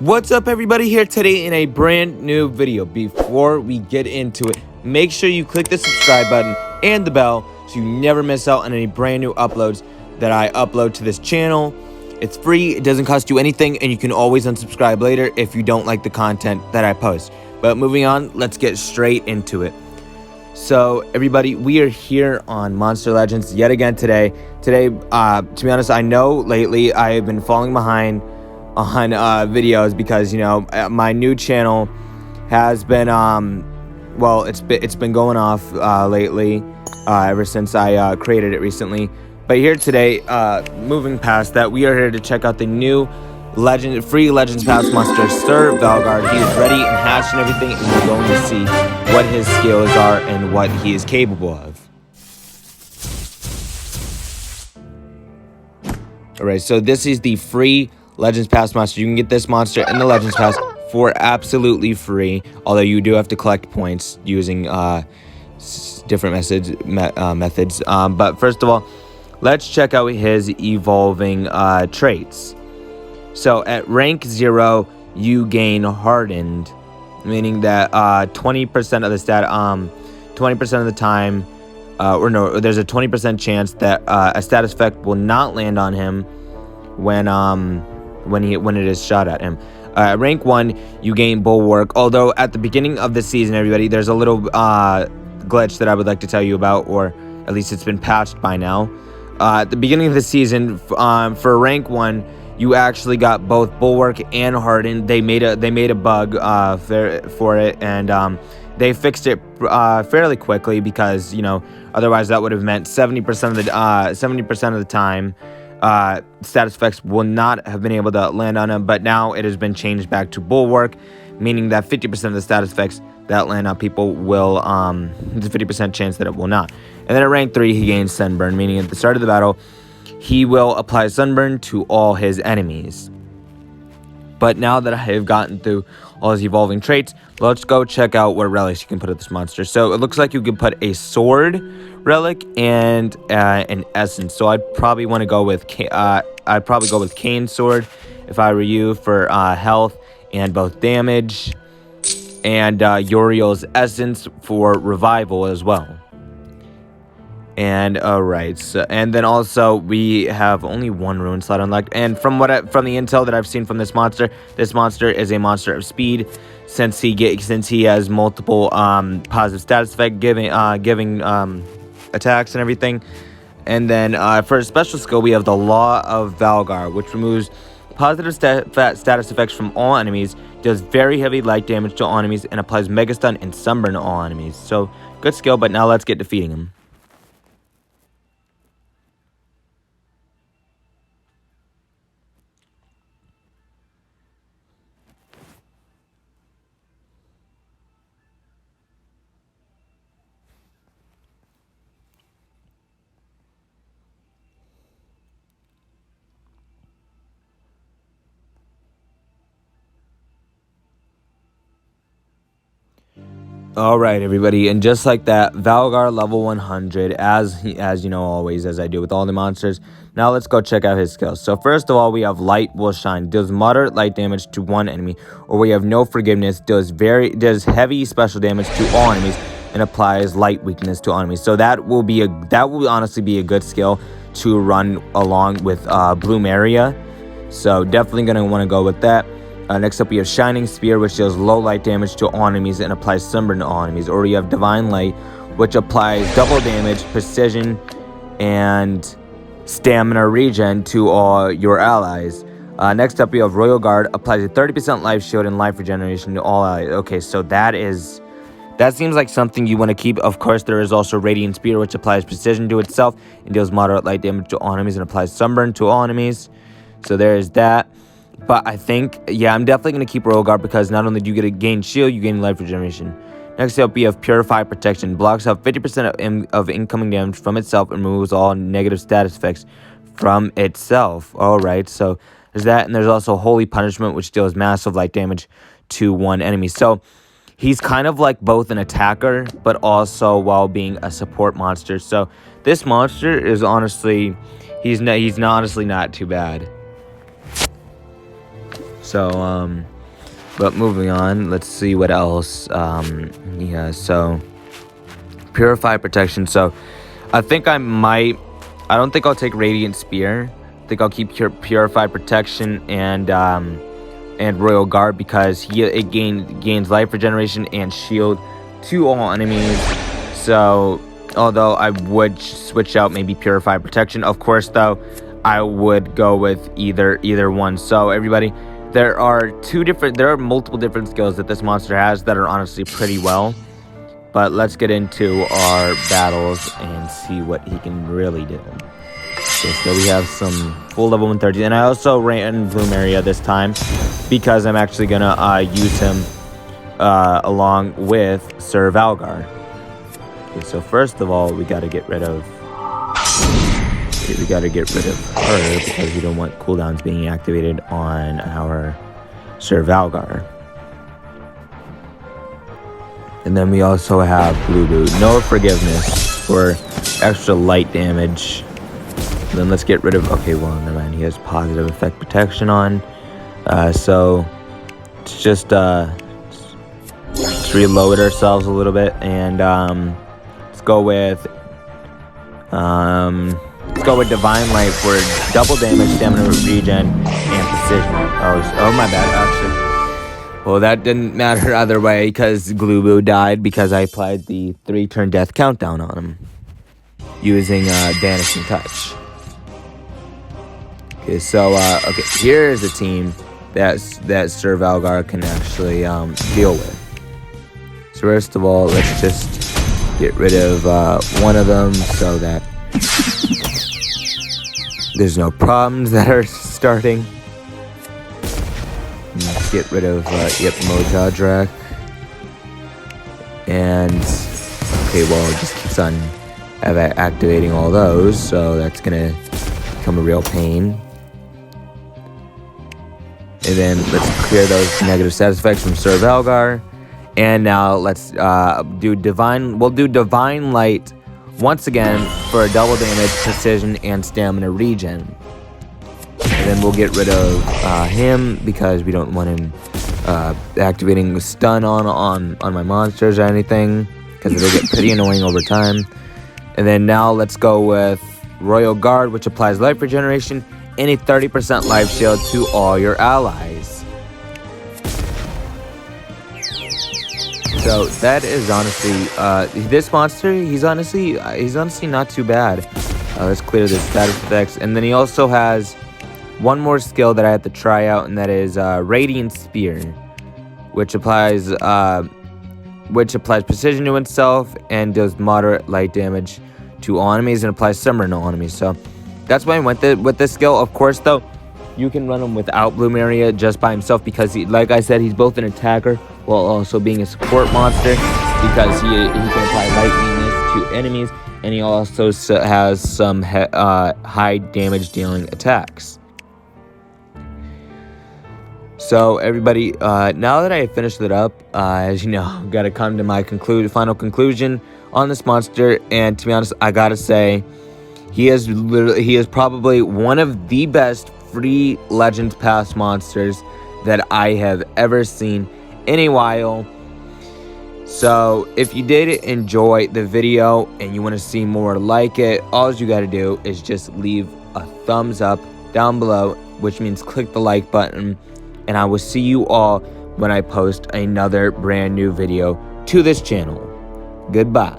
What's up, everybody? Here today in a brand new video. Before we get into it, make sure you click the subscribe button and the bell so you never miss out on any brand new uploads that I upload to this channel. It's free, it doesn't cost you anything, and you can always unsubscribe later if you don't like the content that I post. But moving on, let's get straight into it. So everybody, we are here on Monster Legends yet again today. Today, to be honest, I know lately I have been falling behind on videos because, you know, my new channel has been well, it's been going off lately ever since I created it recently. But here today, moving past that, we are here to check out the new free Legends Pass monster, Sir Valgar. He is ready and hatched and everything, and we're going to see what his skills are and what he is capable of. Alright, so this is the free Legends Pass monster. You can get this monster in the Legends Pass for absolutely free, although you do have to collect points using different methods. But first of all, let's check out his evolving traits. So at rank 0, you gain Hardened, meaning that 20% of the 20% of the time, or no, there's a 20% chance that a status effect will not land on him when it is shot at him. Rank 1, you gain Bulwark. Although at the beginning of the season, everybody, there's a little glitch that I would like to tell you about, or at least it's been patched by now. At the beginning of the season, for rank 1, you actually got both Bulwark and Hardened. They made a bug for it, and they fixed it fairly quickly because, you know, otherwise that would have meant 70% of the time status effects will not have been able to land on him. But now it has been changed back to Bulwark, meaning that 50% of the status effects that land on people will there's a 50% chance that it will not. And then at rank 3, he gains Sunburn, meaning at the start of the battle he will apply Sunburn to all his enemies. But now that I have gotten through all his evolving traits, let's go check out what relics you can put at this monster. So it looks like you can put a sword relic and an essence. So I'd probably want to go with Kane's sword if I were you, for health and both damage, and Uriel's essence for revival as well. And alright, so, and then also we have only one rune slot unlocked. And from the intel that I've seen from this monster is a monster of speed, since he has multiple positive status effect giving attacks and everything. And then for a special skill, we have the Law of Valgar, which removes positive status effects from all enemies, does very heavy light damage to all enemies, and applies Mega Stun and Sunburn to all enemies. So good skill, but now let's get defeating him. Alright, everybody, and just like that, Valgar level 100, as you know, always, as I do with all the monsters. Now let's go check out his skills. So first of all, we have Light Will Shine, deals moderate light damage to one enemy. Or we have No Forgiveness, does heavy special damage to all enemies, and applies light weakness to all enemies. So that will honestly be a good skill to run along with Bloom Area. So definitely gonna want to go with that. Next up, we have Shining Spear, which deals low light damage to all enemies and applies Sunburn to all enemies. Or we have Divine Light, which applies double damage, precision, and stamina regen to all your allies. Next up, we have Royal Guard, applies a 30% life shield and life regeneration to all allies. Okay, so that seems like something you want to keep. Of course, there is also Radiant Spear, which applies precision to itself and deals moderate light damage to all enemies and applies Sunburn to all enemies. So there is that. But I think, yeah, I'm definitely going to keep Royal Guard because not only do you get a gain shield, you gain life regeneration. Next up, we have Purify Protection. Blocks out 50% of incoming damage from itself and removes all negative status effects from itself. Alright, so there's that. And there's also Holy Punishment, which deals massive light damage to one enemy. So he's kind of like both an attacker, but also while being a support monster. So this monster is honestly, he's honestly not too bad. So, But moving on, let's see what else he has. So, Purify Protection. So, I think I don't think I'll take Radiant Spear. I think I'll keep Purify Protection and Royal Guard, because it gains life regeneration and shield to all enemies. So, although I would switch out maybe Purify Protection, of course, though, I would go with either one. So, everybody, there are multiple different skills that this monster has that are honestly pretty well. But let's get into our battles and see what he can really do. Okay, so we have some full level 130, and I also ran Bloomeria this time because I'm actually gonna use him along with Sir Valgar. Okay, so first of all, we gotta get rid of her because we don't want cooldowns being activated on our Sir Valgar. And then we also have Blue Boot. No Forgiveness for extra light damage. And then let's get rid of... Okay, well, never mind. He has positive effect protection on. So, let's just reload ourselves a little bit. And let's go with Divine Light for double damage, stamina regen, and precision. Oh my bad, actually. Well, that didn't matter either way because Gloobo died because I applied the 3-turn death countdown on him using Vanishing Touch. Okay, so here is a team that Sir Valgar can actually deal with. So first of all, let's just get rid of one of them so that there's no problems that are starting. Let's get rid of Mojadrak. And okay, well, it just keeps on activating all those, so that's gonna become a real pain. And then let's clear those negative status effects from Sir Valgar. And now let's do Divine. We'll do Divine Light once again for a double damage, precision, and stamina regen. And then we'll get rid of him because we don't want him activating stun on my monsters or anything, because it'll get pretty annoying over time. And then now let's go with Royal Guard, which applies life regeneration and a 30% life shield to all your allies. So that is honestly this monster. He's honestly not too bad. Let's clear the status effects, and then he also has one more skill that I have to try out, and that is Radiant Spear, which applies precision to itself and does moderate light damage to all enemies and applies summoner to all enemies. So that's why I went with this skill. Of course, though, you can run him without Bloomeria just by himself because, like I said, he's both an attacker while also being a support monster, because he can apply light weakness to enemies, and he also has some high damage dealing attacks. So everybody, now that I have finished it up, as you know, got to come to my final conclusion on this monster. And to be honest, I gotta say, he is probably one of the best free Legends Pass monsters that I have ever seen in a while. So if you did enjoy the video and you want to see more like it, all you got to do is just leave a thumbs up down below, which means click the like button. And I will see you all when I post another brand new video to this channel. Goodbye.